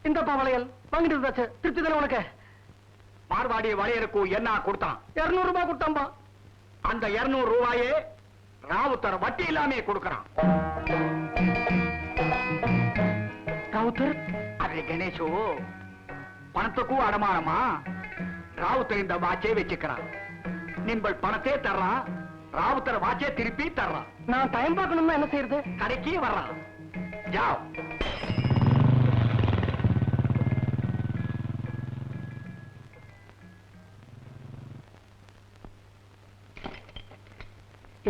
இந்தப்பா வளையல் வாங்கிட்டு வந்தாச்சு. திருப்தி தானே உனக்கு? மார்வாடி வளையலுக்கு என்ன கொடுத்தான்? 200 ரூபாய் கொடுத்தான்பா. அந்த 200 ரூபாயே ராவுத்தர் வட்டி இல்லாமே கொடுக்கறான். ராவுத்தர்? அதே கணேசு, பணத்துக்கும் அடமானமா ராவுத்தர் இந்த வாட்சே வச்சுக்கிறான். நீங்கள் பணத்தே தர்றான், ராவுத்தர் வாட்சே திருப்பி தர்றான். நான் டைம் பார்க்கணும்னா என்ன செய்யறது? கடைக்கு வர்றான். ஜாவ்.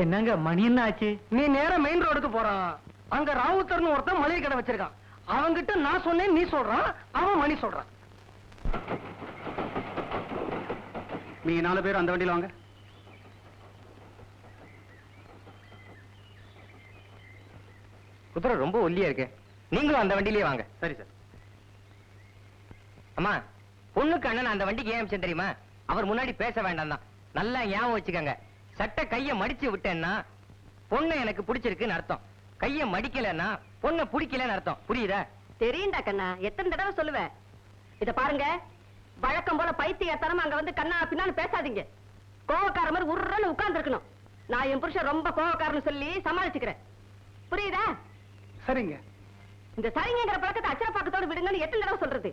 என்னங்க மணி என்ன ஆச்சு? நீ நேரா மெயின் ரோடுக்கு போறான். அங்க ராவுத்தர்னு ஒருத்தன் மளிகை கடை வச்சிருக்கான். அவன்கிட்ட நான் சொன்னேன் நீ சொல்றான், அவன் மணி சொல்றான். நீங்க 4 பேர் அந்த வண்டியில வாங்க. குதிரை ரொம்ப ஒல்லியா இருக்கு, நீங்களும் அந்த வண்டியிலே வாங்க. சரி சார். அம்மா, பொண்ணுக்கு அண்ணன் அந்த வண்டிக்கு ஏன் அமிச்சேன் தெரியுமா? அவர் முன்னாடி பேச வேண்டாம் தான். நல்லா ஞாபகம் வச்சுக்கங்க. சட்டை கைய மடிச்சு விட்டேன்னா பொண்ணு எனக்கு பிடிச்சிருக்குன்னு அர்த்தம். கைய மடிக்கலன்னா பொண்ணை பிடிக்கலன்னு அர்த்தம். புரியுதா? தெரியுண்டா கண்ணா, எத்தனை தடவை சொல்லுவேன். இத பாருங்க, வழக்கம் போல பைத்தியத்தனமா அங்க வந்து கண்ணா பின்னான்னு பேசாதீங்க. கோவக்கார மாதிரி உருன்னு உட்கார்ந்து இருக்கணும். நான் என் புருஷன் ரொம்ப கோவக்காரன்னு சொல்லி சமாளிச்சுக்கிறேன். புரியுதா? சரிங்க. இந்த சரிங்கிற பழக்கத்தை அச்சரப்பாக்கத்தோடு விடுங்கன்னு எத்தனை தடவை சொல்றது.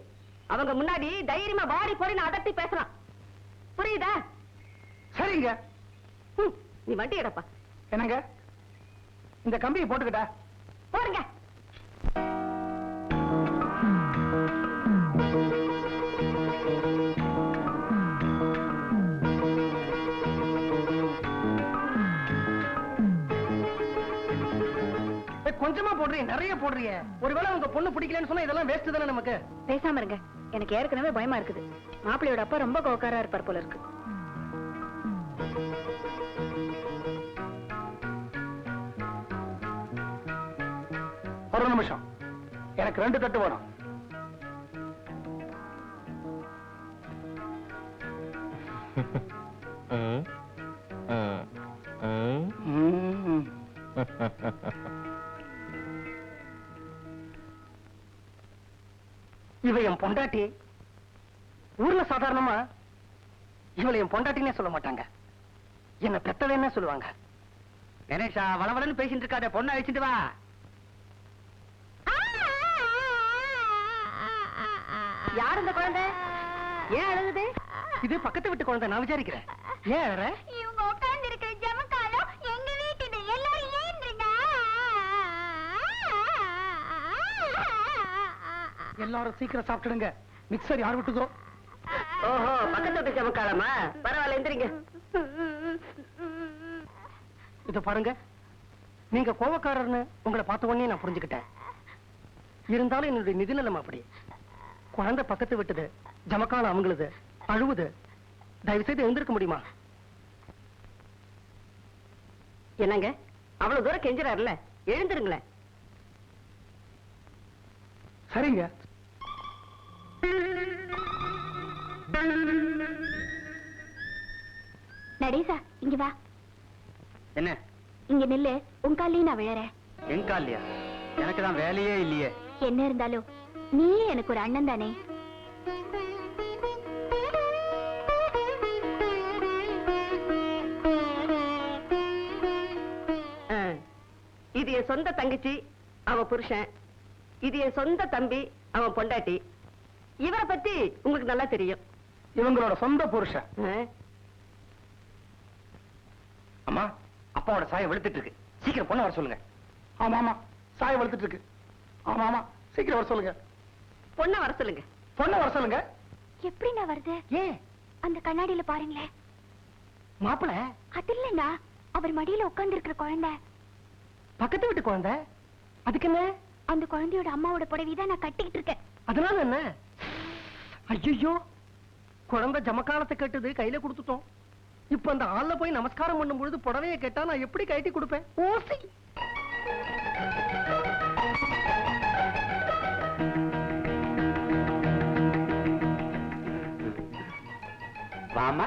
அவங்க முன்னாடி தைரியமா வாடி போறேன்னு அதட்டி பேசலாம். புரியுதா? சரிங்க. நீ வண்டி எடுப்பா. என்னங்க இந்த கம்பியை போட்டுக்கிட்டா? போடுங்க. கொஞ்சமா போடுறீங்க, நிறைய போடுறீங்க. ஒருவேளை உங்க பொண்ணு பிடிக்கலன்னு சொன்னா இதெல்லாம் வேஸ்ட் தானே நமக்கு. பேசாம இருங்க, எனக்கு ஏற்கனவே பயமா இருக்குது. மாப்பிள்ளையோட அப்பா ரொம்ப கோக்காரா இருப்பார் போல இருக்கு. ஒரு நிமிஷம், எனக்கு 2 தட்டு வேணும். இவ என் பொண்டாட்டி. ஊர்ல சாதாரணமா இவளை என் பொண்டாட்டினே சொல்ல மாட்டாங்க, என்ன பெத்தவன்னு சொல்லுவாங்க. கணேஷா, வளவளன்னு பேசிட்டு இருக்காத, பொண்ணை அழைச்சிட்டு வா. யார் இந்த குழந்தை? ஏன் அழுகுது? இது பக்கத்து வீட்டு குழந்தை, நான் விசாரிக்கிறேன். ஏன் அழற? இவங்க உட்கார்ந்து இருக்கிற ஜமக்காலம் எங்க வீட்டுது. எல்லாரும் ஏந்துருங்க. எல்லாரும் சீக்கிரம் சாப்பிட்டுடுங்க, மிக்சர் யார் விட்டுதோ. ஓஹோ, பக்கத்து வீட்டு ஜமக்காலமா? பரவாயில்ல, எந்திரிங்க. இத பாருங்க, நீங்க கோவக்காரர்னு உங்களை பார்த்த உடனே நான் புரிஞ்சுக்கிட்டேன். இருந்தாலும் என்னுடைய நிதி நிலைமை அப்படி. குழந்தை பக்கத்து விட்டது, ஜமக்காலம் அவங்களுது, அழுவுது. தயவு செய்து எழுந்திருக்க முடியுமா? என்னங்க அவ்வளவு தூரம் கெஞ்சுறாருல, எழுந்திருங்களேன். சரிங்க. நடேசா, இங்க வா. என்ன? இங்க நில்லு, உன் காலையும் நான் விழறேன். என் காலியா? எனக்கு தான் வேலையே இல்லையே. என்ன இருந்தாலும் நீயே எனக்கு ஒரு அண்ணன் தானே. இது என் சொந்த தங்கச்சி, அவ புருஷன். இது என் சொந்த தம்பி, அவன் பொண்டாட்டி. இவரை பத்தி உங்களுக்கு நல்லா தெரியும். இவங்களோட சொந்த புருஷன். அம்மா, அப்பாவோட சாயம் வெளுத்துட்டு இருக்கு, சீக்கிரம் பொண்ணை வர சொல்லுங்க. ஆமா ஆமா, சாயம் வளர்த்துட்டு இருக்கு. ஆமா ஆமா, சீக்கிரம் வர சொல்லுங்க. பொண்ணை வர சொல்லுங்க. பொண்ணை வர சொல்லுங்க. எப்படி நான் வருது? ஏன்? அந்த கண்ணாடியில பாருங்களேன். மாப்பிள அது இல்லைன்னா அவர் மடியில உட்கார்ந்து இருக்கிற குழந்தை. பக்கத்து வீட்டு குழந்தை, அதுக்கு என்ன? அந்த குழந்தையோட அம்மாவோட புடவைதான் நான் கட்டிக்கிட்டு இருக்கேன். அதனால என்ன? ஐயோ, குழந்தை ஜமக்காலத்தை கட்டுது, கையில கொடுத்துட்டோம். இப்ப அந்த ஆள்ல போய் நமஸ்காரம் பண்ணும் பொழுது புடவையை கேட்டா நான் எப்படி கட்டி கொடுப்பேன்? ஓசி. வாமா.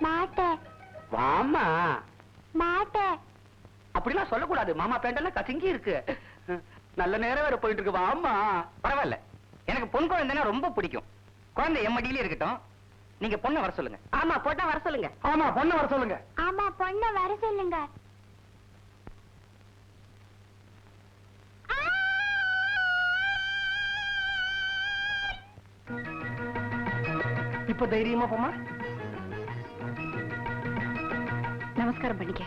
மாட்டேன். வாமா. மாட்டேன். அப்படிலாம் சொல்லக்கூடாது. மாமா பேண்டெல்லாம் கசங்கி இருக்கு. நல்ல நேரம் வேற போயிட்டு இருக்கு. வாமா. பரவாயில்ல, எனக்கு பொன் குழந்தைன்னா ரொம்ப பிடிக்கும். குழந்தை என் மடியிலே இருக்கட்டும். நீங்க பொண்ணை வர சொல்லுங்க. ஆமா பொண்ணை வர சொல்லுங்க. ஆமா பொண்ணை வர சொல்லுங்க. ஆமா பொண்ண வர சொல்லுங்க. இப்ப தைரியமா போமா. நமஸ்காரம் பண்ணிக்க.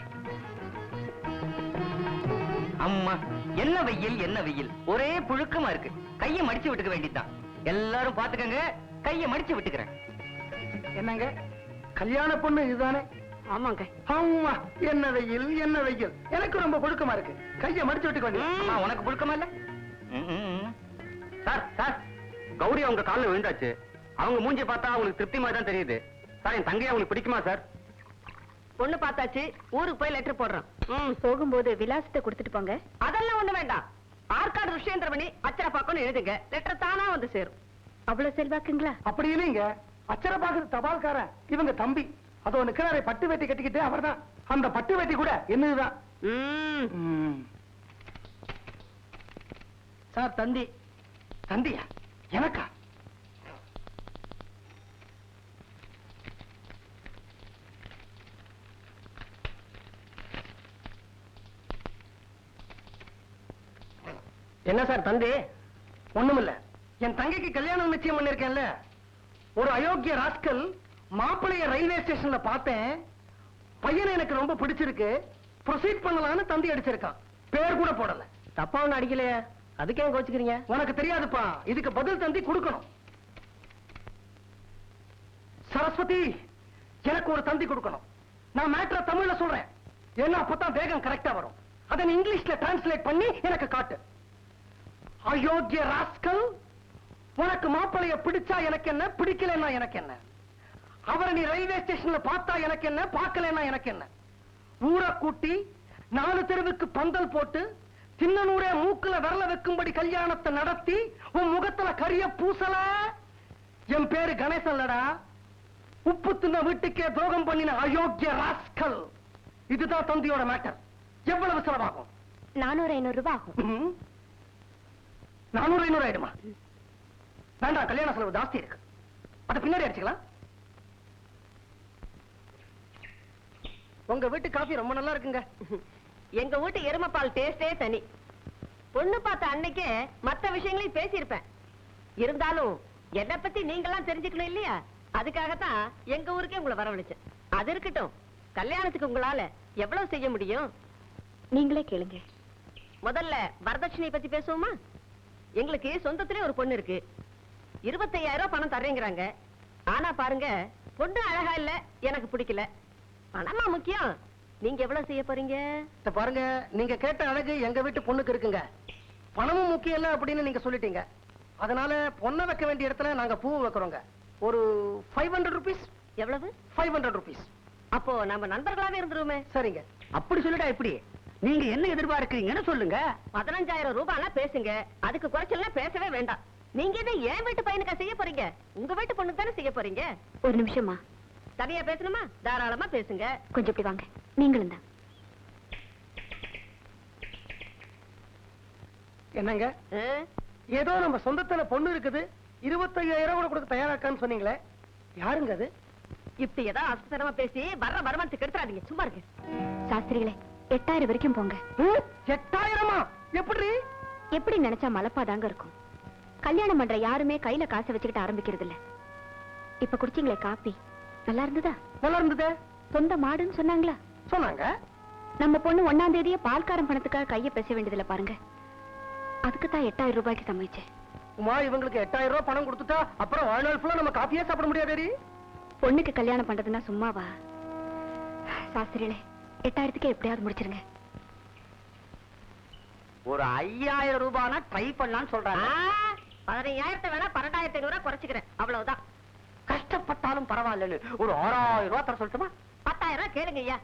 அம்மா என்ன வெயில் என்ன வெயில், ஒரே புழுக்கமா இருக்கு. கையை மடிச்சு விட்டுக்க வேண்டியதுதான். எல்லாரும் பாத்துக்கங்க, கையை மடிச்சு விட்டுக்கிறேன். என்னங்க கல்யாண பொண்ணு இதுதானே? ஆமாங்க. ஆமா என்ன வெயில் என்ன வெயில், எனக்கு ரொம்ப புழுக்கமா இருக்கு. கையை மடிச்சு விட்டுக்க வேண்டியது. அம்மா, உனக்கு புழுக்கமா இல்ல? சார் சார், கௌரி அவங்க காலில் விழுந்தாச்சு. அவங்க மூஞ்சி பார்த்தா அவங்களுக்கு திருப்தி மாதிரி தான் தெரியுது. சார், என் தங்கையை அவங்களுக்கு பிடிக்குமா சார்? பொண்ணு பார்த்தாச்சு, ஊருக்கு போய் லெட்டர் போடுறோம். போகும்போது விலாசத்தை கொடுத்துட்டு போங்க. அதெல்லாம் ஒண்ணு வேண்டாம். ஆற்காடு ருஷ்யேந்திரமணி அச்சர பாக்கணும் எழுதுங்க, லெட்டர் தானா வந்து சேரும். அவ்வளவு செல்வாக்குங்களா? அப்படி இல்லைங்க, அச்சர பாக்குறது தபால்காரன் இவங்க தம்பி. அதோ நிக்கிறாரே பட்டு வேட்டி கட்டிக்கிட்டு அவர்தான். அந்த பட்டு வேட்டி கூட என்னதுதான். சார் தந்தி. தந்தியா? எனக்கா? என்ன சார் தந்தி? ஒண்ணுமில்ல, என் தங்கைக்கு கல்யாணம் நிச்சயம் பண்ணிருக்கேன்ல. ஒரு அயோக்கிய ராஸ்கல் மாப்பிளைய ரயில்வே ஸ்டேஷன்ல பார்த்தேன். பையனை எனக்கு ரொம்ப பிடிச்சிருக்கு, ப்ரொசீட் பண்ணலாம்னு தந்தி அடிச்சிருக்கான். பேர் கூட போடல. தப்பா ஒண்ணு அடிக்கலையே, அதுக்கு ஏன் கோச்சுக்கிறீங்க? உனக்கு தெரியாதுப்பா, இதுக்கு பதில் தந்தி கொடுக்கணும். சரஸ்வதி, எனக்கு ஒரு தந்தி கொடுக்கணும். நான் மேட்ர தமிழ்ல சொல்றேன், ஏன்னா அப்பதான் வேகம் கரெக்டா வரும். அதை நீ இங்கிலீஷ்ல டிரான்ஸ்லேட் பண்ணி எனக்கு காட்டு. அயோக்கிய ராஸ்கல், உனக்கு மாப்பிளைய பிடிச்சா எனக்கு என்ன, பிடிக்கலன்னா எனக்கு என்ன? அவரை நீ ரயில்வே ஸ்டேஷன்ல பார்த்தா எனக்கு என்ன, பார்க்கலன்னா எனக்கு என்ன? ஊரை கூட்டி 4 தெருவுக்கு பந்தல் போட்டு தின்னனூரே மூக்குல விரல வைக்கும்படி கல்யாணத்தை நடத்தி உன் முகத்துல கரிய பூசல. என் பேரு கணேசன்லடா. உப்பு தின்ன வீட்டுக்கே துரோகம் பண்ணின அயோக்கிய ராஸ்கல். இதுதான் தந்தியோட மேட்டர். எவ்வளவு செலவாகும்? 400-500 ரூபாய் ஆகும். 400-500 ஆயிடுமா? வேண்டாம், கல்யாண செலவு ஜாஸ்தி இருக்கு. அத பின்னாடி அடிச்சுக்கலாம். உங்க வீட்டு காஃபி ரொம்ப நல்லா இருக்குங்க. எங்க வீட்டு எருமைப்பால் டேஸ்டே தனி. பொண்ணு பார்த்த அன்னைக்கே மத்த விஷயங்களையும் பேசியிருப்பேன். இருந்தாலும் என்ன பத்தி நீங்கெல்லாம் தெரிஞ்சுக்கணும் இல்லையா? அதுக்காகத்தான் எங்க ஊருக்கே உங்களை வரவழைச்சேன். அது இருக்கட்டும், கல்யாணத்துக்கு உங்களால எவ்வளவு செய்ய முடியும்? நீங்களே கேளுங்க. முதல்ல வரதட்சணை பத்தி பேசுவோமா? எங்களுக்கு சொந்தத்திலே ஒரு பொண்ணு இருக்கு. 25,000 ரூபாய் பணம் தர்றேங்கிறாங்க. ஆனா பாருங்க, பொண்ணு அழகா இல்ல, எனக்கு பிடிக்கல. பணமா முக்கியம். நீங்க எவ்வளவு செய்ய போறீங்க? பாருங்க, நீங்க கேட்ட அழகு எங்க வீட்டு பொண்ணுக்கு இருக்குங்க. பணமும் முக்கியம் இல்ல அப்படின்னு நீங்க சொல்லிட்டீங்க. அதனால பொண்ணை வைக்க வேண்டிய இடத்துல நாங்க பூ வைக்கிறோங்க. ஒரு 500 rupees. எவ்வளவு? 500 rupees. அப்போ நம்ம நண்பர்களாவே இருந்துருமே. சரிங்க. அப்படி சொல்லிட்டா எப்படி? நீங்க என்ன எதிர்பார்க்கிறீங்கன்னு சொல்லுங்க. 15,000 ரூபாய்னா பேசுங்க. அதுக்கு குறைச்சல்னா பேசவே வேண்டாம். நீங்க இதை என் வீட்டு பையனுக்கா செய்ய போறீங்க? உங்க வீட்டு பொண்ணுக்கு தானே செய்ய போறீங்க. ஒரு நிமிஷமா. தனியா பேசணுமா? தாராளமா பேசுங்க. கொஞ்சம் இப்படி வாங்க. நீங்களும் தான். என்னங்க, ஏதோ நம்ம சொந்தத்துல பொண்ணு இருக்குது, 25,000 கூட கொடுக்க தயாராக்கான்னு சொன்னீங்களே, யாருங்க அது? இப்படி ஏதாவது அசத்தனமா பேசி வர்ற வருமானத்துக்கு எடுத்துறாதீங்க. சும்மா இருக்கு. சாஸ்திரிகளே, 8,000 வரைக்கும் போங்க. 8,000-மா? எப்படி? எப்படி நினைச்சா மலப்பாதாங்க இருக்கும். கல்யாணம் பண்ற யாருமே கையில காசை வச்சுக்கிட்டு ஆரம்பிக்கிறது இல்ல. இப்ப குடிச்சீங்களே காப்பி, நல்லா இருந்ததா? நல்லா இருந்ததே. சொந்த மாடுன்னு சொன்னாங்களா? சொன்னாங்க. நம்ம பொண்ணு 1ஆம் தேதியே பால்காரன் பணத்துக்காக கைய பேச வேண்டியதுல பாருங்க. அதுக்கு தான் 8,000 ரூபாய்க்கு சமைச்சேன். உமா, இவங்களுக்கு 8,000 ரூபாய் பணம் கொடுத்துட்டா அப்புறம் வாழ்நாள் ஃபுல்லா நம்ம காப்பியே சாப்பிட முடியாது. பொண்ணுக்கு கல்யாணம் பண்றதுன்னா சும்மாவா? சாஸ்திரிகளே, 8,000க்கு எப்படியாவது முடிச்சிருங்க. ஒரு 5,000 ரூபாய்னா ட்ரை பண்ணலாம்னு சொல்றாங்க. 15,000 வேணா 12,500 ரூபாய் குறைச்சுக்கிறேன். அவ்வளவுதான். கஷ்டப்பட்டாலும் பரவாயில்லன்னு ஒரு 6,000 ரூபாய் தர சொல்லட்டுமா? 10,000 ரூபாய் கேளுங்க ஐயா.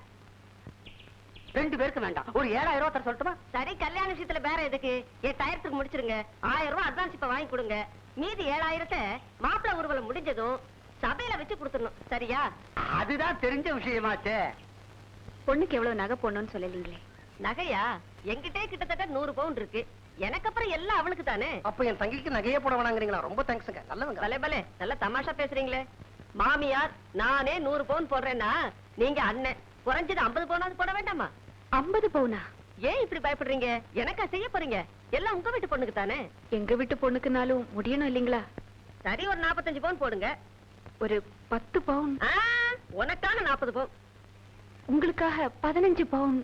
2 பேருக்கு வேண்டாம், ஒரு 7,000 ரூபாய் தர சொல்லட்டுமா? சரி, கல்யாண விஷயத்துல வேற எதுக்கு? 8,000க்கு முடிச்சிருங்க. 1,000 ரூபாய் அட்வான்ஸ் இப்ப வாங்கி கொடுங்க. மீதி 7,000 மாப்பிள்ளை ஊர்வலம் முடிஞ்சதும் சபையில வச்சு கொடுத்துடணும். சரியா? அதுதான் தெரிஞ்ச விஷயமாச்சே. பொண்ணுக்கு எவ்வளவு நகை போடணும்னு சொல்லலீங்களே. நகையா? என்கிட்டே கிட்டத்தட்ட 100 பவுன் இருக்கு. எனக்கு அப்புறம் எல்லாம் அவளுக்கு தானே. அப்ப என் தங்கிக்கு நகையே போட வேணாங்கிறீங்களா? ரொம்ப தேங்க்ஸ்ங்க, நல்லவங்க. பலே பலே, நல்ல தமாஷா பேசுறீங்களே. மாமியார் நானே 100 பவுன் போடுறேன்னா நீங்க அண்ணன் குறைஞ்சது 50 பவுனாவது போட வேண்டாமா? 50 பவுனா? ஏன் இப்படி பயப்படுறீங்க? எனக்கா செய்ய போறீங்க? எல்லாம் உங்க வீட்டு பொண்ணுக்கு தானே. எங்க வீட்டு பொண்ணுக்குனாலும் முடியணும் இல்லீங்களா? சரி, ஒரு 45 பவுன் போடுங்க. ஒரு 10 பவுன். உனக்கான 40 பவுன். உங்களுக்காக 15 பவுன்.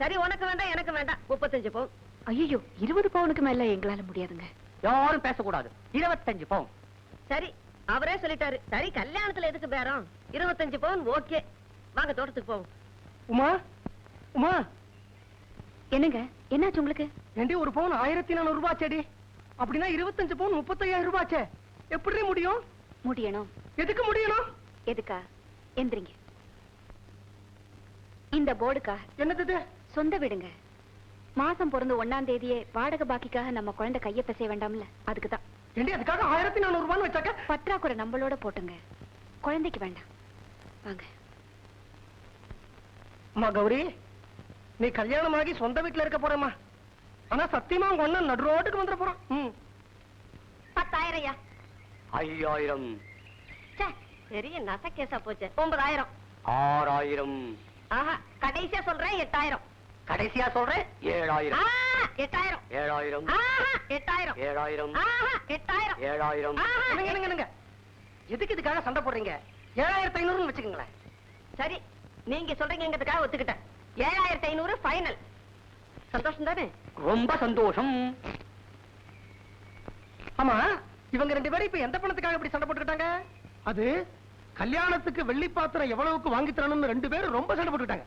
சரி, உனக்கு வேண்டாம் எனக்கு வேண்டாம், 35 பவுன். ஐயோ, 20 பவுனுக்கு மேல எங்களால முடியாதுங்க. யாரும் பேசக்கூடாது. 25 பவுன். சரி, அவரே சொல்லிட்டாரு. சரி, கல்யாணத்துல எதுக்கு பேரம்? 25 பவுன் ஓகே. வாங்க தோட்டத்துக்கு போவோம். உமா, உமா, என்னங்க, என்னாச்சு உங்களுக்கு? ஏண்டி ஒரு பவுன் 1400 ரூபாய் செடி? அப்படின்னா 25 பவுன் 35,000 ரூபாய்ச்சே. எப்படி முடியும்? முடியணும். எதுக்கு முடியணும்? எதுக்கா? எந்திரிங்க. இந்த போர்டுக்கா. என்னது இது? சொந்த வீடுங்க. மாசம் பிறந்து 1ஆம் தேதியே வாடகை பாக்கிக்காக நம்ம குழந்தை கைய பேச வேண்டாம்ல, அதுக்குதான். ஏண்டி அதுக்காக 1400 ரூபான்னு வச்சாக்க? பற்றாக்குறை நம்மளோட போட்டுங்க, குழந்தைக்கு வேண்டாம். வாங்க. அம்மா கௌரி, நீ கல்யாணமாகி சொந்த வீட்டுல இருக்க போறேம்மா. ஆனா சத்தியமா உங்க அண்ணன் நடு ரோட்டுக்கு வந்துட போறான். 10,000 ஐயா. 5000. பெரிய நசக்கேசா போச்சு. 9,000. 6000. ஆஹா, கடைசியா சொல்றேன் 8,000. கடைசியா சொல்றேன் 7000. 8,000. 7000. ஆஹா, 8,000. 7000. ஆஹா, 8,000. 7000. ஆஹா, என்னங்க எதுக்கு இதுக்காக சண்டை போடுறீங்க? 7500 வச்சுக்கோங்களேன். சரி, நீங்க சொல்றீங்கிறதுக்காக ஒத்துக்கிட்டேன். 7,500 ஃபைனல். சந்தோஷம் தானே? ரொம்ப சந்தோஷம். ஆமா, இவங்க 2 பேரும் இப்ப எந்த பணத்துக்காக இப்படி சண்டை போட்டுக்கிட்டாங்க? அது கல்யாணத்துக்கு வெள்ளி பாத்திரம் எவ்வளவுக்கு வாங்கி தரணும்னு 2 பேரும் ரொம்ப சண்டை போட்டுக்கிட்டாங்க.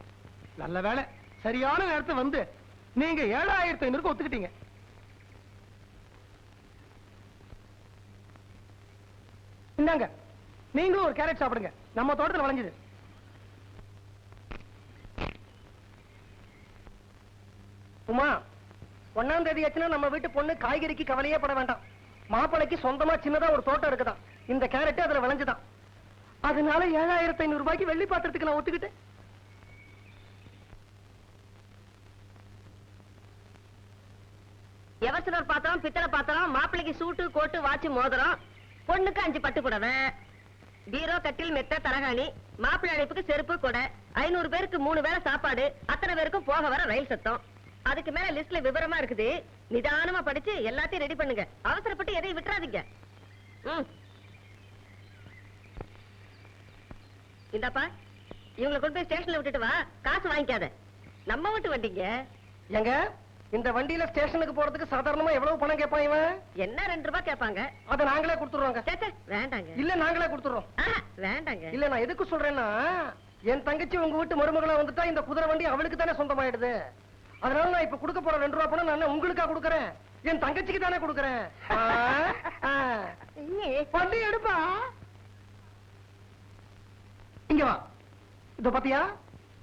நல்ல வேலை, சரியான நேரத்தை வந்து நீங்க 7,500 ஒத்துக்கிட்டீங்க. இந்தாங்க, நீங்களும் ஒரு கேரட் சாப்பிடுங்க, நம்ம தோட்டத்தில் விளைஞ்சது. உமா, 1ஆம் தேதி ஆச்சுன்னா நம்ம வீட்டு பொண்ணு காய்கறிக்கு கவலையே பட வேண்டாம். மாப்பிளைக்கு சொந்தமா சின்னதா ஒரு தோட்டம் இருக்குதான். இந்த கேரட் அதுல விளைஞ்சுதான். அதனால 7,500 ரூபாய்க்கு வெள்ளி பாத்திரத்துக்கு நான் ஒத்துக்கிட்டேன். எவசனர் பாத்திரம், பித்தளை பாத்திரம், மாப்பிள்ளைக்கு சூட்டு கோட்டு வாட்சி மோதிரம், பொண்ணுக்கு 5 பட்டு புடவை, பீரோ கட்டில் மெத்த தலகாணி, மாப்பிள்ளை அழைப்புக்கு செருப்பு கொடை, 500 பேருக்கு 3 வேளை சாப்பாடு, அத்தனை பேருக்கும் போக வர ரயில் சத்தம். அதுக்கு மேல லிஸ்ட்ல விவரமா இருக்குது. நிதானமா படிச்சு எல்லாத்தையும் ரெடி பண்ணுங்க. அவசரப்பட்டு எதையும் விட்டுறாதீங்க. இந்தாப்பா, இவங்களை கொண்டு போய் ஸ்டேஷன்ல விட்டுட்டு வா. காசு வாங்கிக்காத. நம்ம வீட்டு வண்டிங்க. எங்க இந்த வண்டியில ஸ்டேஷனுக்கு போறதுக்கு சாதாரணமா எவ்வளவு பணம் கேட்பான் இவன்? என்ன 2 ரூபாய் கேட்பாங்க. அதை நாங்களே கொடுத்துறோங்க. வேண்டாங்க. இல்ல நாங்களே கொடுத்துறோம். வேண்டாங்க. இல்ல, நான் எதுக்கு சொல்றேன்னா, என் தங்கச்சி உங்க வீட்டு மருமகளா வந்துட்டா இந்த குதிரை வண்டி அவளுக்கு தானே சொந்தமாயிடுது. அதனால நான் இப்ப கொடுக்க போற 2 ரூபாய் பணம் நான் உங்களுக்கா கொடுக்கறேன், என் தங்கச்சிக்கு தானே கொடுக்கறேன். வண்டி எடுப்பா. இங்க வா. இத பாத்தியா?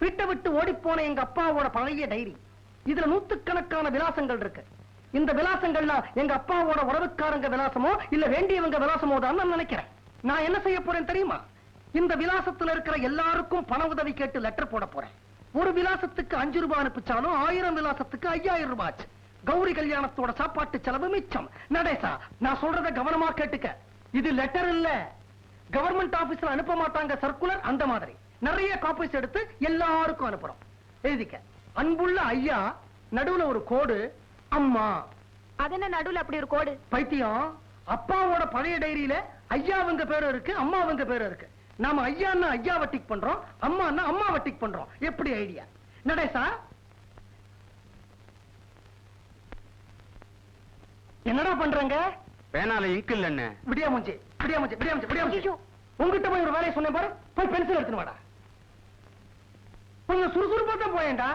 வீட்டை விட்டு ஓடி போன எங்க அப்பாவோட பழைய டைரி. இதுல 100கணக்கான விலாசங்கள் இருக்கு. இந்த விலாசங்கள்ல எங்க அப்பாவோட உறவுக்காரங்க விலாசமோ இல்ல வேண்டியவங்க விலாசமோ தான் நான் நினைக்கிறேன். நான் என்ன செய்ய போறேன் தெரியுமா? இந்த விலாசத்துல இருக்கிற எல்லாருக்கும் பண உதவி கேட்டு லெட்டர் போட போறேன். ஒரு விலாசத்துக்கு 5 ரூபாய் அனுப்பிச்சாலும் 1000 விலாசத்துக்கு 5000 ரூபாய் ஆச்சு. கௌரி கல்யாணத்தோட சாப்பாட்டு செலவு மிச்சம். நடேசா, நான் சொல்றத கவனமா கேட்டுக்க. இது லெட்டர் இல்ல, கவர்மெண்ட் ஆபீஸ்ல அனுப்ப மாட்டாங்க சர்க்குலர், அந்த மாதிரி நிறைய காப்பீஸ் எடுத்து எல்லாருக்கும் அனுப்புறோம். எழுதிக்க. அன்புள்ள ஐயா, நடுவுல ஒரு கோடு, அம்மா. அதென்ன நடுவுல அப்படி ஒரு கோடு? பைத்தியம், அப்பாவோட பழைய டைரியில ஐயாவங்க பேரு இருக்கு, அம்மாவங்க பேரு இருக்கு. நாம ஐயான்னா ஐயாவை டிக் பண்றோம், அம்மான்னா அம்மாவை டிக் பண்றோம். எப்படி ஐடியா நடேசா? என்னடா பண்றங்க? பேனால இங்க் இல்லன்னு. விடியா மூஞ்சி, விடியா மூஞ்சி, விடியா மூஞ்சி, விடியா மூஞ்சி. உங்ககிட்ட போய் ஒரு வேலையை சொன்னேன் பாரு, போய் பென்சில் எடுத்துன்னு வாடா. கொஞ்சம் சுறுசுறுப்பா தான் போயேன்டா.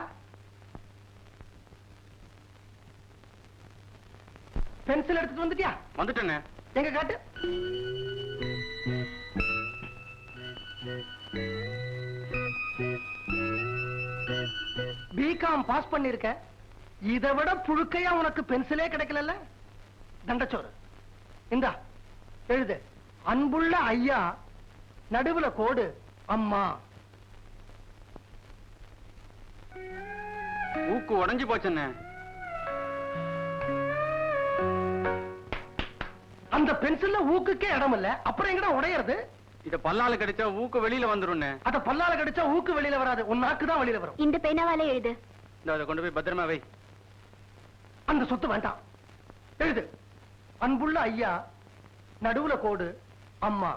பென்சில் எடுத்துட்டு வந்துட்டியா? வந்துட்டேன்னு. எங்க காட்டு. பிகாம் பாஸ் பண்ணிருக்க, இதை விட புழுக்கையா உனக்கு பென்சிலே கிடைக்கல. தண்டச்சோறு இந்தா எழுது. அன்புள்ள ஐயா, நடுவுல கோடு, அம்மா. ஊக்கு உடைஞ்சு போச்சுன்னு. அந்த பென்சில்ல ஊக்குக்கே இடம் இல்ல, அப்புறம் எங்கடா உடையறது? இத பல்லால கடிச்சா ஊக்கு வெளியில வந்துரும்னே. அத பல்லால கடிச்சா ஊக்கு வெளியில வராது, உன் நாக்கு தான் வெளியில வரும். இந்த பேனாவால எழுது. இந்த அதை கொண்டு போய் பத்திரமா வை. அந்த சொத்து வேண்டாம், எழுது. அன்புள்ள ஐயா, நடுவுல கோடு, அம்மா.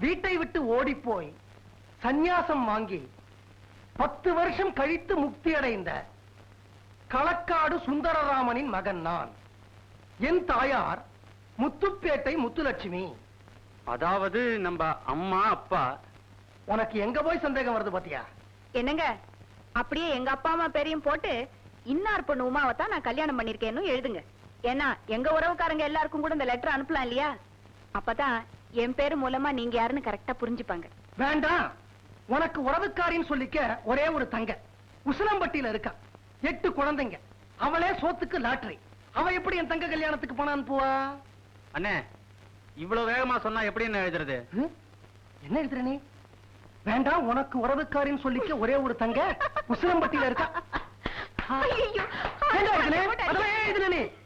வீட்டை விட்டு ஓடிப்போய் சந்நியாசம் வாங்கி 10 வருஷம் கழித்து முக்தி அடைந்த களக்காடு சுந்தரராமனின் மகன் நான். என் தாயார் முத்துப்பேட்டை முத்துலட்சுமி. அதாவது நம்ம அம்மா அப்பா. உனக்கு எங்க போய் சந்தேகம் வருது பாத்தியா? என்னங்க, அப்படியே எங்க அப்பா அம்மா பேரையும் போட்டு இன்னார் பொண்ணு உமாவை தான் நான் கல்யாணம் பண்ணிருக்கேன்னு எழுதுங்க. ஏன்னா எங்க உறவுக்காரங்க எல்லாருக்கும் கூட இந்த லெட்டர் அனுப்பலாம் இல்லையா? அப்பதான் என் பேரு மூலமா நீங்க யாருன்னு கரெக்டா புரிஞ்சுப்பாங்க. வேண்டாம், உனக்கு உறவுக்காரின்னு சொல்லிக்க ஒரே ஒரு தங்க உசிலம்பட்டியில இருக்கா, 8 குழந்தைங்க. அவளே சோத்துக்கு லாட்டரி. அவ எப்படி என் தங்க கல்யாணத்துக்கு பணம் அனுப்புவா? அண்ணே, இவ்வளவு வேகமா சொன்னா எப்படி என்ன எழுதுறது? என்ன எழுதுற நீ? வேண்டாம், உனக்கு உறவுக்காரின்னு சொல்லிக்க ஒரே ஒரு தங்க உசிலம்பட்டியில இருக்கா.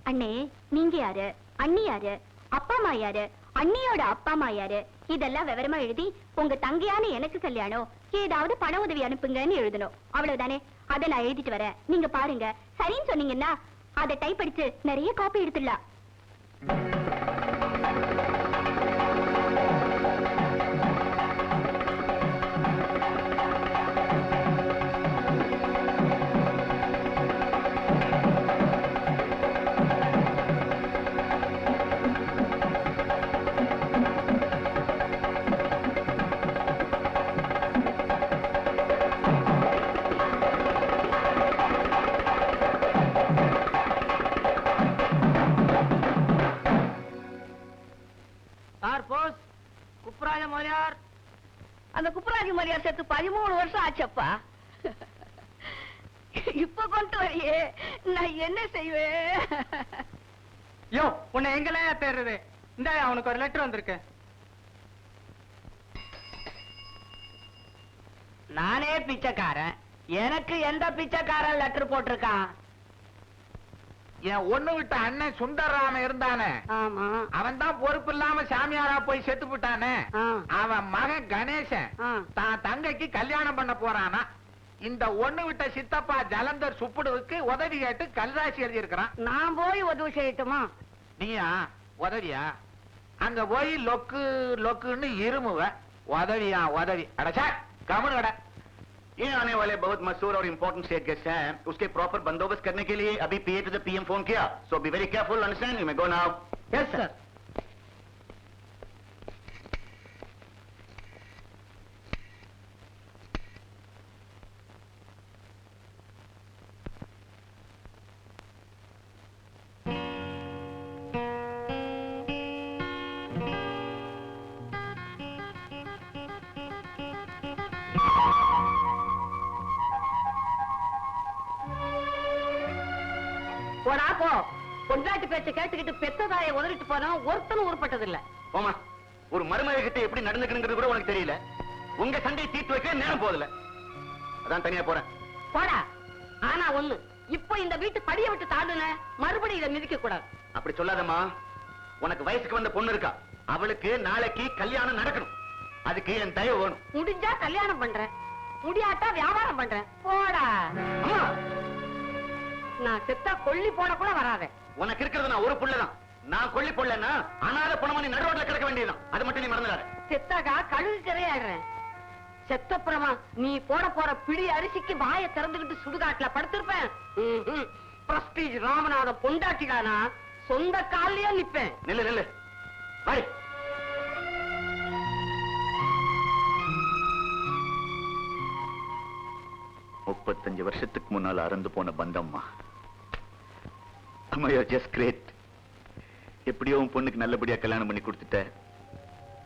அண்ணே, நீங்க யாரு, அண்ணி யாரு, அப்பா அம்மா யாரு, அண்ணியோட அப்பா அம்மா யாரு, இதெல்லாம் விவரமா எழுதி உங்க தங்கையான எனக்கு கல்யாணம், ஏதாவது பண உதவி அனுப்புங்கன்னு எழுதணும். அவ்வளவுதானே? அதை நான் எழுதிட்டு வரேன், நீங்க பாருங்க. சரின்னு சொன்னீங்கன்னா அதை டைப் அடிச்சு நிறைய காப்பி எடுத்துடலாம். அந்த குப்புராஜி மரியாதை சேர்த்து 13 வருஷம் ஆச்சப்பா. இப்ப கொண்டு வரையே நான் என்ன செய்வேன்? யோ, உன்னை எங்களே தேடுறது? இந்த அவனுக்கு ஒரு லெட்டர் வந்திருக்கு. நானே பிச்சைக்காரன், எனக்கு எந்த பிச்சைக்காரன் லெட்டர் போட்டிருக்கான்? என் ஒண்ணு விட்ட அண்ணன் சுந்தரராமன் இருந்தானே, ஆமா, அவன் தான் பொறுப்பு இல்லாம சாமியாரா போய் செத்து விட்டானே. ஆ. அவன் மகன் கணேசன் ஆ. தான் தங்கைக்கு கல்யாணம் பண்ண போறானா. இந்த ஒண்ணு விட்ட சித்தப்பா ஜலந்தர் சுப்புடுவுக்கு உதவி கேட்டு கல்ராசி எழுதி இருக்கிறான். நான் போய் உதவி செய்யட்டுமா? நீயா உதவியா? அங்க போய் லொக்கு லொக்குன்னு இருமுவ. உதவியா உதவி? அடச்சா கமனு கட. ये आने वाले बहुत मशहूर और इम्पोर्टेंट स्टेट गेस्ट हैं, उसके प्रॉपर बंदोबस्त करने के लिए अभी PA to the PM phone किया. So be very careful, understand? You may go now. Yes sir. போடா போ. பொண்டாட்டி பேச்ச கேட்டுக்கிட்டு பெத்ததாயை உதறிட்டு போனா ஒருத்தனும் உருப்பட்டது இல்ல. போமா, ஒரு மருமக கிட்ட எப்படி நடந்துக்கணுங்கிறது கூட உனக்கு தெரியல. உங்க சண்டையை தீர்த்து வைக்க நேரம் போதில்ல, அதான் தனியா போறேன். போடா. ஆனா ஒண்ணு, இப்போ இந்த வீட்டு படிய விட்டு தாண்டுன மறுபடியும் இதை மிதிக்க கூடாது. அப்படி சொல்லாதம்மா. உனக்கு வயசுக்கு வந்த பொண்ணு இருக்கா, அவளுக்கு நாளைக்கு கல்யாணம் நடக்கணும். அதுக்கு என் தயவு வேணும். முடிஞ்சா கல்யாணம் பண்றேன், முடியாட்டா வியாபாரம் பண்றேன். போடா. அம்மா, நான் செத்தா கொல்லி போட கூட வராத. உனக்கு இருக்கிறது நான் ஒரு புள்ளதான். நான் கொல்லி போடலன்னா அனாதை பணமா நீ நடுரோட்ல கிடக்க வேண்டியதுதான். அது மட்டும் நீ மறந்துடாத. செத்தாக்கா கழுகு கரையாடுறேன். செத்தப்புறமா நீ போட போற பிடி அரிசிக்கு வாயை திறந்துகிட்டு சுடுகாட்டுல படுத்திருப்பேன். பிரஸ்டீஜ் ராமநாத பொண்டாட்டிடானா சொந்த கால்லயே நிப்பேன். நில்லு நில்லு வாடி. முப்பத்தஞ்சு வருஷத்துக்கு முன்னால் அறந்து போன பந்தம்மா. அம்மா, யூ ஆர் ஜஸ்ட் கிரேட். எப்படியோ உன் பொண்ணுக்கு நல்லபடியா கல்யாணம் பண்ணி கொடுத்துட்ட.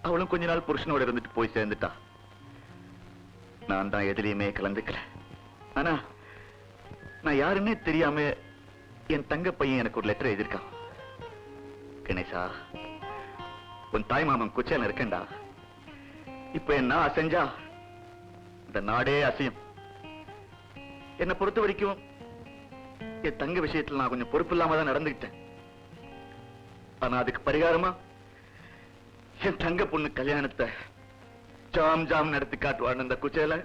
அவளும் கொஞ்ச நாள் புருஷனோட இருந்துட்டு போய் சேர்ந்துட்டா. நான் தான் எதுலையுமே கலந்துக்கல. ஆனா நான் யாருன்னே தெரியாம என் தங்க பையன் எனக்கு ஒரு லெட்டர் எழுதியிருக்கான். கணேசா, உன் தாய் மாமன் குச்சேல இருக்கேன்டா. இப்ப என்ன அசைஞ்சா இந்த நாடே அசையும். என்னை பொறுத்த வரைக்கும் என் தங்க விஷயத்துல நான் கொஞ்சம் பொறுப்பு இல்லாம தான் நடந்துகிட்டேன். ஆனா அதுக்கு பரிகாரமா என் தங்க பொண்ணு கல்யாணத்தை ஜாம் ஜாம் நடத்தி காட்டுவான் அந்த குச்சேல.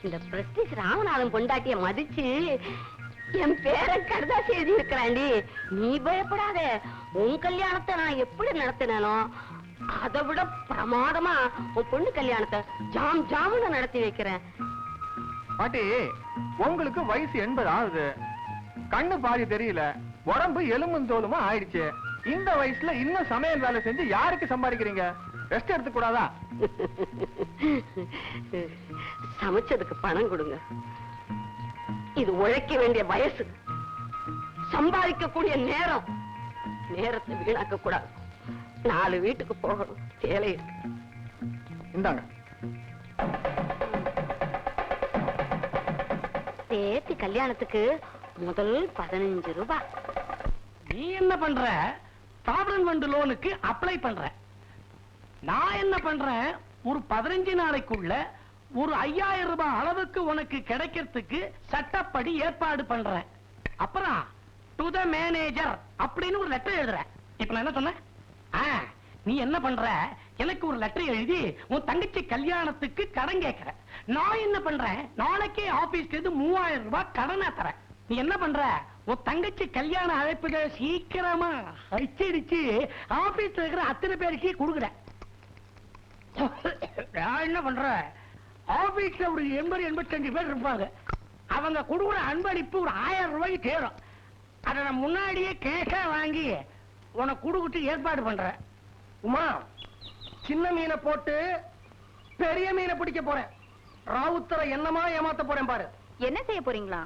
இந்த பிரஸ்டீஜ் ராமநாதன் பொண்டாட்டிய மதிச்சு என் பேர கடுதாசி எழுதி இருக்கிறாண்டி. நீ பயப்படாத, உன் கல்யாணத்தை நான் எப்படி நடத்தினோ அதை விட பிரமாதமா உன் பொண்ணு கல்யாணத்தை ஜாம் ஜாமுன்னு நடத்தி வைக்கிறேன். பாட்டி, உங்களுக்கு வயசு 80 ஆகுது, கண்ணு பாதி தெரியல, உடம்பு எலும்பும் தோலுமா ஆயிடுச்சு. இந்த வயசுல இன்னும் சமையல் வேலை செஞ்சு யாருக்கு சம்பாதிக்கிறீங்க? ரெஸ்ட் எடுத்து கூடாதா? சமைச்சதுக்கு பணம் கொடுங்க. இது உழைக்க வேண்டிய வயசு, சம்பாதிக்கக்கூடிய நேரம். நேரத்தை வீணாக்க கூடாது. 4 வீட்டுக்கு போகணும், வேலை இருக்கு. இந்தாங்க. சேர்த்து கல்யாணத்துக்கு முதல் 15 ரூபாய். நீ என்ன பண்ற? ப்ராவிடன்ட் ஃபண்ட் லோனுக்கு அப்ளை பண்ற. நான் என்ன பண்றேன்? ஒரு 15 நாளைக்குள்ள ஒரு 5000 ரூபாய் அளவுக்கு உனக்கு கிடைக்கிறதுக்கு சட்டப்படி ஏற்பாடு பண்றேன். அப்புறம் டு த மேனேஜர் அப்படின்னு ஒரு லெட்டர் எழுதுறேன். இப்ப நான் என்ன சொன்னேன்? நீ என்ன பண்ற? எனக்கு ஒரு லெட்டர் எழுதி உன் தங்கச்சி கல்யாணத்துக்கு கடன் கேட்கிற. நான் என்ன பண்றேன்? நாளைக்கே ஆபீஸ்ல இருந்து 3000 ரூபாய் கடனா தரேன். நீ என்ன பண்ற? உன் தங்கச்சி கல்யாண அழைப்புகளை சீக்கிரமா அடிச்சு ஆபீஸ்ல இருக்கிற அத்தனை பேருக்கு கொடுக்குற. நான் என்ன பண்றேன்? ஆபீஸ்ல ஒரு 80-85 பேர் இருப்பாங்க. அவங்க கொடுக்குற அன்பளிப்பு ஒரு 1000 ரூபாய்க்கு தேரும். அதை நான் முன்னாடியே கேஷா வாங்கி உனக்கு கொடுக்கிட்டு ஏற்பாடு பண்றேன். உமா, சின்ன மீனை போட்டு பெரிய மீனை பிடிக்க போறேன். ராவுத்தரை என்னமா ஏமாத்த போறேன் பாரு. என்ன செய்ய போறீங்களா?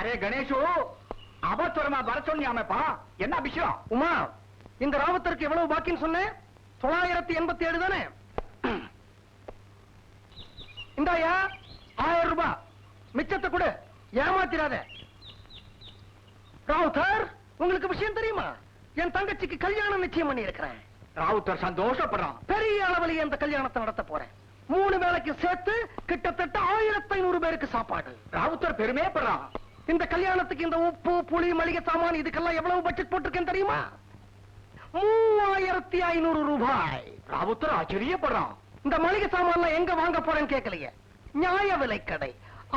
அரே கணேஷு, அபஸ்வரமா வர சொன்னியாமப்பா, என்ன விஷயம்? உமா, இந்த ராவுத்தருக்கு எவ்வளவு பாக்கின்னு சொன்னேன்? 987 தானே? இந்தாயா 1000 ரூபாய், மிச்சத்தை கொடு, ஏமாத்திராத. ராவுத்தர், உங்களுக்கு விஷயம் தெரியுமா? என் தங்கச்சிக்கு கல்யாணம் நிச்சயம் பண்ணி இருக்கிறேன். ராவுத்தர் சந்தோஷப்படுறான். பெரிய அளவில் இந்த கல்யாணத்தை நடத்த போறேன். 3 வேளைக்கு சேர்த்து கிட்டத்தட்ட 1500 பேருக்கு சாப்பாடு. ராவுத்தர் பெருமைப்படுறான். இந்த கல்யாணத்துக்கு இந்த உப்பு, புளி, மளிகை சாமான் இதுக்கெல்லாம் எவ்வளவு பட்ஜெட் போட்டிருக்கேன் தெரியுமா? 3500 ரூபாய். ராவுத்தர் ஆச்சரியப்படுறான். இந்த மளிகை சாமான் எங்க வாங்க போறேன்னு கேட்கலையே. நியாய விலை கடை,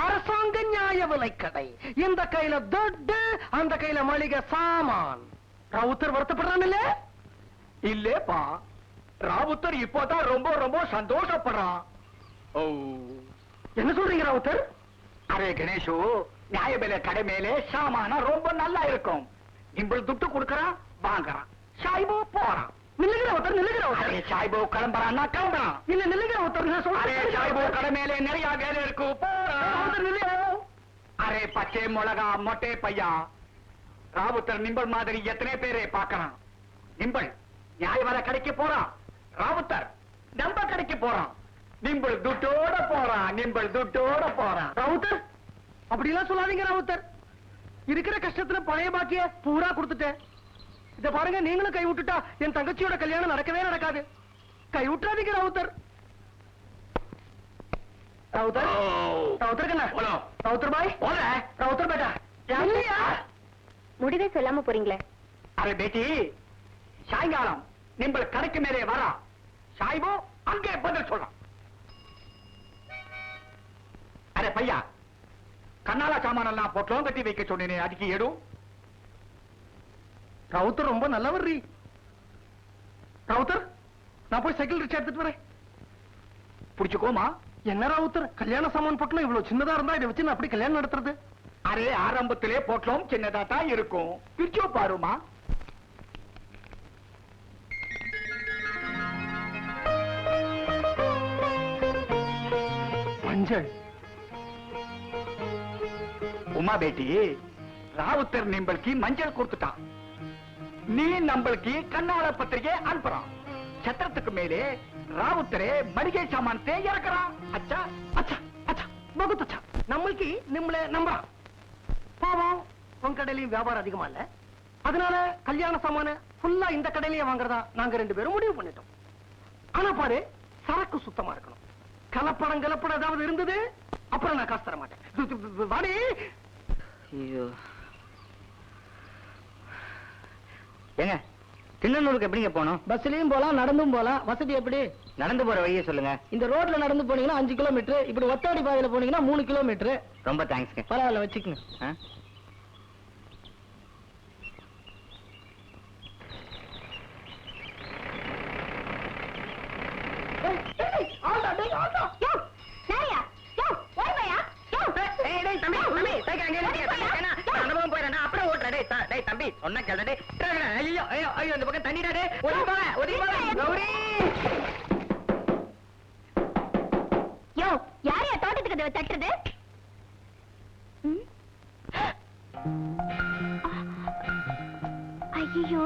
அரசாங்க நியாய விலை கடை. இந்த கையில துட்டு, அந்த கையில மளிகை சாமான். ராவுத்தர் வருத்தப்படுறான் இல்ல? இல்லப்பா, ராவுத்தர் இப்போதான் ரொம்ப ரொம்ப சந்தோஷப்படுறான். ஓ, என்ன சொல்றீங்க ராவுத்தர்? அரே கணேஷு, நியாய விலை கடை மேலே சாமான ரொம்ப நல்லா இருக்கும். இம்பள் துட்டு கொடுக்கறான், வாங்குறான், சாய்போ போறான். நில்லுகிற ராவுத்தர், நில்லுகிற அரே ராவுத்தர். சாய்போ கிளம்புறான்னா கிளம்புறான். இல்ல நில்லுகிற ராவுத்தர், நான் அரே சாய்போ சொல்றேன். கடை மேலே நிறைய வேலை இருக்கு, போறான். ராவுத்தர் நில்லு. அரே பச்சை மிளகா, மொட்டை பையா, ராவுத்தர் நிம்பள் மாதிரி எத்தனை பேரை பார்க்கறான். நிம்பள் நியாய விலை கடைக்கு போறான், ராவுத்தர் நம்ம கடைக்கு போறான். நிம்பள் துட்டோட போறான், நிம்பள் துட்டோட போறான். ராவுத்தர், அப்படிலாம் சொல்லாதீங்க ராவுத்தர். இருக்கிற கஷ்டத்துல பழைய பாக்கிய பூரா கொடுத்துட்டேன். இத பாருங்க, நீங்களும் கை விட்டுட்டா என் தங்கச்சியோட கல்யாணம் நடக்கவே நடக்காது. கை விட்டுறாதீங்க ராவுத்தர். ராவுத்தர், ராவுத்தர் கண்ணா, ராவுத்தர் பாய், ராவுத்தர் பேட்டா, இல்லையா? முடிவே சொல்லாம போறீங்களே. அரே பேட்டி, சாயங்காலம் நிம்பள் கடைக்கு மேலே வரா, சாய்போ அங்கே பதில் சொல்லலாம். அரே பையா, கண்ணால சாமான எல்லாம் பொட்டலம் கட்டி வைக்க சொன்னேனே, அதுக்கு எடு. ராவுத்தர் ரொம்ப நல்லவர். ராவுத்தர், நான் போய் சைக்கிள் ரிக்ஷா எடுத்துட்டு வரேன். புடிச்சுக்கோமா. என்ன ராவுத்தர், கல்யாண சாமான் பொட்டலம் இவ்வளவு சின்னதா இருந்தா இதை வச்சு நான் அப்படி கல்யாணம் நடத்துறது? அரே ஆரம்பத்திலே பொட்டலம் சின்னதா தான் இருக்கும், பிரிச்சோ பாருமா. மஞ்சள். உமா பேட்டி, ராவுத்தர் நிம்பளுக்கு மஞ்சள் கொடுத்துட்டான். நீ நம்மளுக்கு கண்ணால பத்திரிகை அனுப்புறான். சத்திரத்துக்கு மேலே ராவுத்தரே மளிகை சாமான் இறக்குறான். அச்சா அச்சா அச்சா, பகுத் அச்சா. நம்மளுக்கு நம்மள நம்புறான். பாவம், உன் கடையிலயும் வியாபாரம் அதிகமா இல்ல, அதனால கல்யாண சாமான ஃபுல்லா இந்த கடையிலேயே வாங்குறதா நாங்க 2 பேரும் முடிவு பண்ணிட்டோம். ஆனா பாரு, சரக்கு சுத்தமா இருக்கணும். கலப்படம் ஏதாவது இருந்தது அப்புறம் நான் காசு தர மாட்டேன். வாடி. ஐயோ ஏங்க, திண்ணனூருக்கு எப்படிங்க போகணும்? பஸ்லயும் போலாம், நடந்தும் போலாம். வசதி எப்படி? நடந்து போற வழியை சொல்லுங்க. இந்த ரோட்ல நடந்து போனீங்கன்னா 5 கிலோமீட்டர், இப்படி ஒத்தாடி பாதையில போனீங்கன்னா 3 கிலோமீட்டர். ரொம்ப தேங்க்ஸ்ங்க. பரவாயில்ல, வச்சுக்கங்க. தம்பி சொன்ன கேளு. ஐயோ ஐயோ ஐயோ, இந்த பக்கம் தண்ணிடாடே. ஒதுங்கி கௌரி. யோ, யாரையா தோட்டத்துக்கு கதவை தட்டுறது? ஐயோ,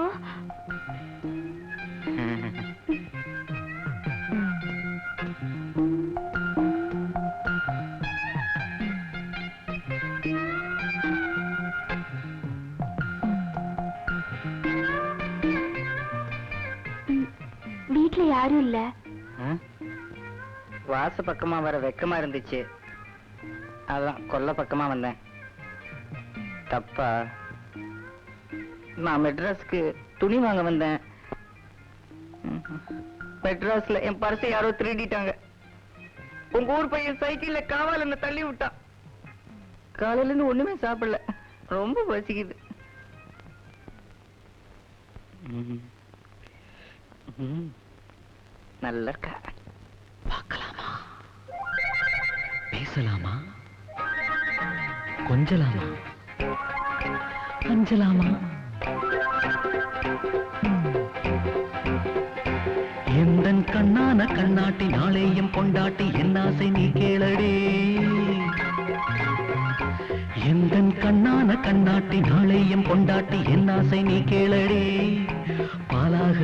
வீட்டுல யாரும் இல்ல. வாச பக்கமா வர வெக்கமா இருந்துச்சு, அதான் கொல்ல பக்கமா வந்தேன். தப்பா? நான் மெட்ராஸ்க்கு துணி வாங்க வந்தேன். மெட்ராஸ்ல என் பர்ஸை யாரோ திருடிட்டாங்க. உங்க ஊர் பையன் சைக்கிள்ல காவால் என்ன தள்ளி விட்டான். காலையில இருந்து ஒண்ணுமே சாப்பிடல, ரொம்ப பசிக்குது. நல்லா இருக்கா? பார்க்கலாமா, பேசலாமா, கொஞ்சலாமா, அஞ்சலாமா? எந்தன் கண்ணான கண்ணாட்டி நாளையும் பொண்டாட்டி என்னாசை நீ கேளடே. எந்தன் கண்ணான கண்ணாட்டி நாளையும் பொண்டாட்டி என்னாசை நீ கேளடே. பாலாக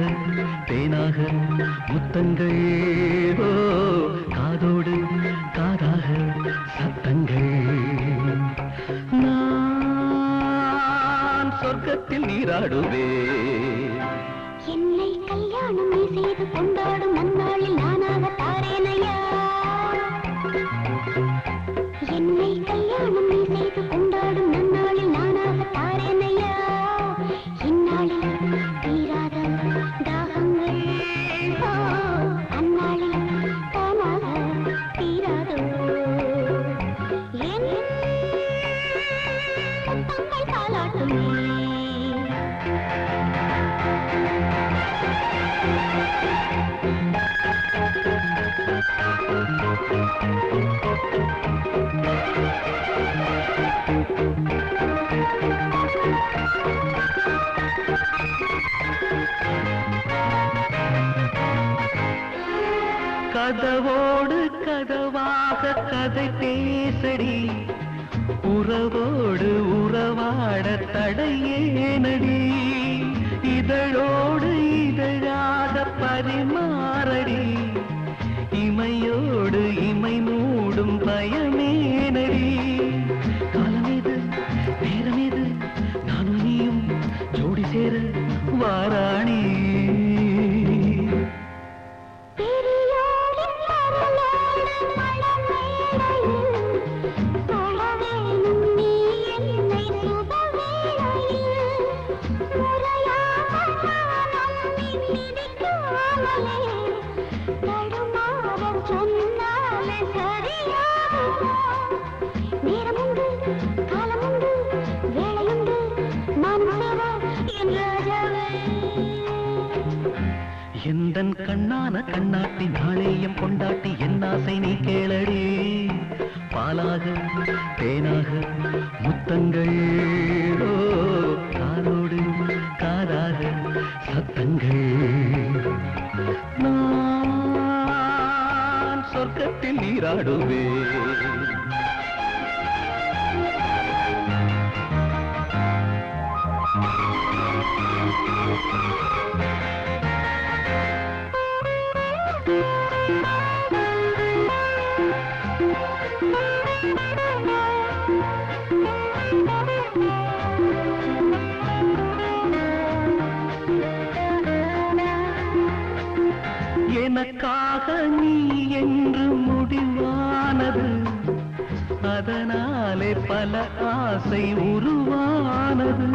தேனாக முத்தங்கள், ஓ காதோடு காதாக சத்தங்கள். நான் சொர்க்கத்தில் நீராடுவே. என்னை கல்யாணம் நீ செய்து கொண்டாடும் நன்னாளில் நானாக தாரேனையா. என்னை கல்யாணம் நீ செய்து கொண்டாடும் நன்னாளில் நானாக தாரேனையா. இந்நாளில் தீராத தாகங்கள், அந்நாளில் தானாக தீராதோ. என் முத்தங்கள் பாலாட்டுமே. கதவோடு கதவாக கதை பேசடி, உறவோடு உறவாட தடையேனடி. இதழோடு இதழாக பரிமாறடி, இமையோடு இமை மூடும் பயமேனடி. காலமேது நேரமேது நானும் நீயும் ஜோடி சேர வாராணி. எந்தன் கண்ணான கண்ணாட்டி நாளையும் கொண்டாட்டி என்னாசை நீ கேளடி. பாலாக தேனாக முத்தங்கள், ஓ காதோடு காதாக சத்தங்கள். நான் சொர்க்கத்தில் நீராடுவேன். எனக்காக நீ என்று முடிவானது அதனாலே பல ஆசை உருவானது.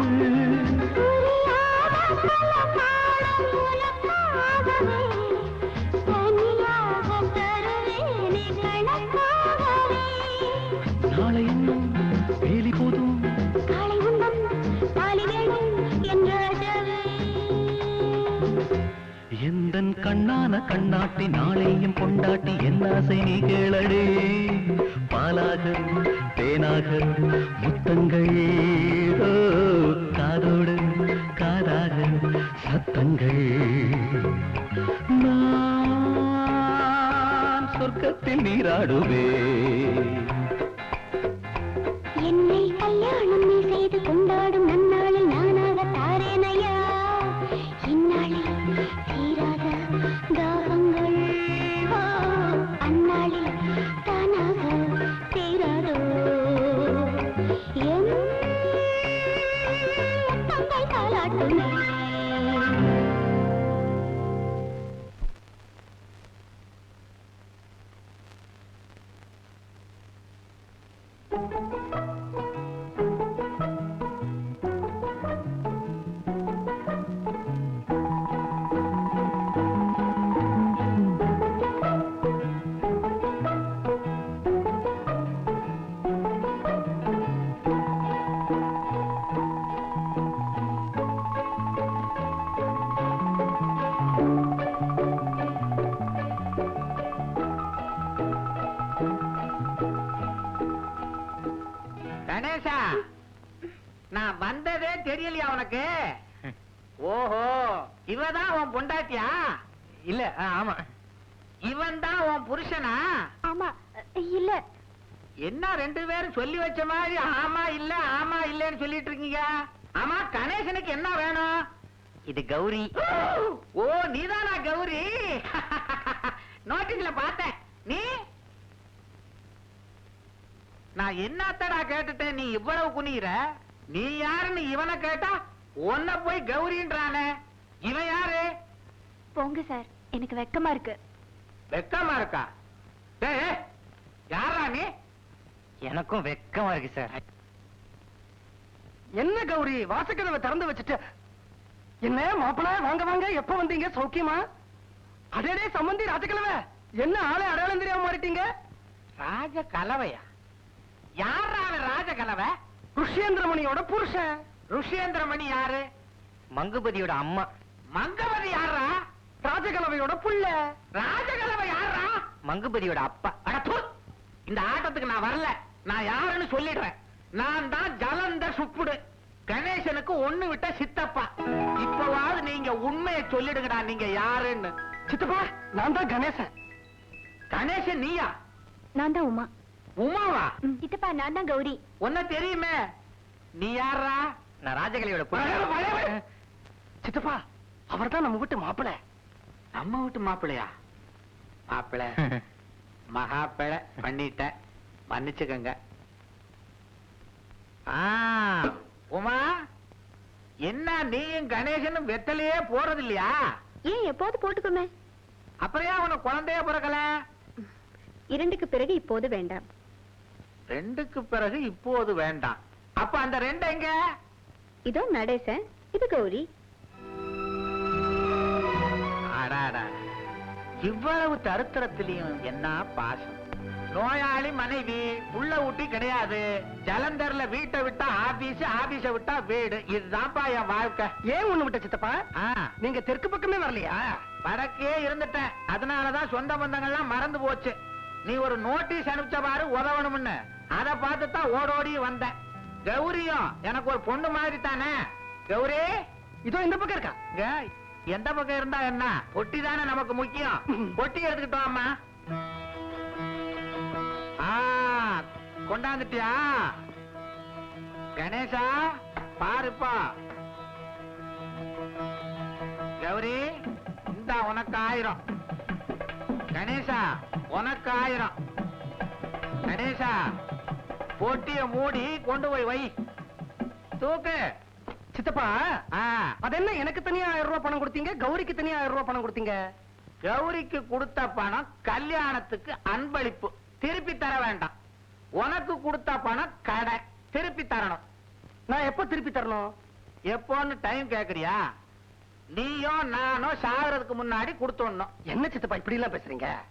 நாளை இன்னும் வேலி போதும் காலை உண்ணும் பாலி வேணும் என்ற எந்தன் கண்ணான கண்ணாட்டி நாளையும் கொண்டாட்டி என் ஆசை நீ கேளடே. பாலாக தேனாக முத்தங்கள், ஓ, காதோடு காதாக சத்தங்கள். நான் சொர்க்கத்தில் நீராடுவே. என்னை கல்யாணம் நீ செய்து கொண்டாடும் நன்னாளில் நானாக தாரேனையா. இந்நாளில் தீராத தாகங்கள், ஓ, அந்நாளில் தானாக தீராதோ. என் தங்கள் தாலாட்டுமே. கணேசா, நான் வந்ததே தெரியலையா உனக்கு? ஓஹோ, இவதான் உன் பொண்டாட்டியா? இல்ல ஆமா. இவன் தான் உன் புருஷனா? ஆமா, இல்ல. என்ன ரெண்டு பேரும் சொல்லி வச்ச மாதிரி ஆமா இல்ல ஆமா இல்லன்னு சொல்லிட்டு இருக்கீங்க? ஆமா, கணேசனுக்கு என்ன வேணும்? இது கௌரி. ஓ, நீதானா கௌரி? நோட்டீஸ்ல பார்த்தேன். நீ நான் என்னத்தடா கேட்டுட்டேன், நீ இவ்வளவு குனிற? நீ யாருன்னு இவனை கேட்டா உன்னை போய் கௌரின்றானே. இவன் யாரு? போங்க சார், எனக்கு வெக்கமா இருக்கு. வெக்கமா இருக்கா? ஏய், யாரா நீ? எனக்கும் வெக்கமா இருக்கு சார். என்ன கௌரி, வாசக்கதவை திறந்து வச்சுட்டு என்ன மாப்பிள வாங்க வாங்க, எப்ப வந்தீங்க, சௌக்கியமா? அடேடே சம்பந்தி ராஜகிழமை, என்ன ஆளே அடையாளம் தெரியாம மாறிட்டீங்க? ராஜ கலவையா? யாரா ராஜ கலவை? ருஷ்யேந்திரமணியோட புருஷன். ருஷ்யேந்திரமணி யாரு? மங்குபதியோட அம்மா. மங்கவதி யாரா? ராஜகலவையோட புள்ள. ராஜகலவை யாரா? மங்குபதியோட அப்பா. அட தூ, இந்த ஆட்டத்துக்கு நான் வரல. நான் யாருன்னு சொல்லிடுறேன். நான் தான் ஜலந்த சுப்புடு, கணேசனுக்கு ஒண்ணு விட்ட சித்தப்பா. இப்பவாவது நீங்க உண்மையை சொல்லிடுங்கடா, நீங்க யாருன்னு. சித்தப்பா, நான் தான் கணேசன். கணேசன் நீயா? நான் தான் உமா. உமாவா? சித்தப்பா, நான் தான் கௌரி. உன்ன தெரியுமே. நீ யாரா? நான் ராஜகலையோட பொண்ணு. சித்தப்பா, அவர்தான் நம்ம வீட்டு மாப்பிள. நம்ம வீட்டு மாப்பிள்ளையா? மாப்பிள்ளை மகாப்பிழை பண்ணிட்ட, மன்னிச்சுக்கங்க. உமா, என்ன நீயும் கணேசனும் வெத்தலையே போறது இல்லையா? ஏன், எப்போது போட்டுக்குமே. அப்புறம் ஏன் உனக்கு குழந்தைய பிறக்கல? 2க்கு பிறகு இப்போது வேண்டாம். 2க்கு பிறகு இப்போது வேண்டாம். அப்ப அந்த 2 எங்க? இதோ நடேசன், இது கௌரி. அடாடா, இவ்வளவு தருத்திரத்திலையும் என்ன பாசம். நோயாளி மனைவி, புள்ள ஊட்டி கிடையாது. ஜலந்தர்ல வீட்டை விட்டா ஆபீஸ், ஆபீஸ விட்டா வீடு. இதுதான்ப்பா என் வாழ்க்கை. ஏன் ஒண்ணு விட்ட சித்தப்பா? ஆ, நீங்க தெற்கு பக்கமே வரலையா? வடக்கே இருந்துட்டேன். அதனாலதான் சொந்த பந்தங்கள்லாம் மறந்து போச்சு. நீ ஒரு நோட்டீஸ் அனுப்பிச்ச பாரு உதவணும்னு, அதை பார்த்து தான் ஓடோடி வந்தேன். கௌரியும் எனக்கு ஒரு பொண்ணு மாதிரி தானே. கௌரி இதோ இந்த பக்கம் இருக்கா. இங்க எந்த பக்கம் இருந்தா என்ன, பொட்டி தானே நமக்கு முக்கியம். பொட்டி எடுத்துக்கிட்டோம் அம்மா. கொண்டாந்துட்டியா? கணேசா பாருப்பா. கௌரி இந்தா உனக்கு 1000. கணேசா உனக்கு 1000. கணேசா பொட்டிய மூடி கொண்டு போய் வை. தூக்கு. சித்தப்பா, அது என்ன எனக்கு தனியா 1000 ரூபாய் பணம் கொடுத்தீங்க, கௌரிக்கு தனியா 1000 ரூபாய் பணம் கொடுத்தீங்க? கௌரிக்கு கொடுத்த பணம் கல்யாணத்துக்கு அன்பளிப்பு, திருப்பி தர வேண்டாம். உனக்கு கொடுத்த பணம் கடை திருப்பி தரணும். நான் எப்ப திருப்பி தரணும்? எப்போன்னு டைம் கேக்குறியா? நீயும் நானும் சாகிறதுக்கு முன்னாடி கொடுத்துடணும். என்ன சித்தப்பா இப்படி எல்லாம் பேசுறீங்க?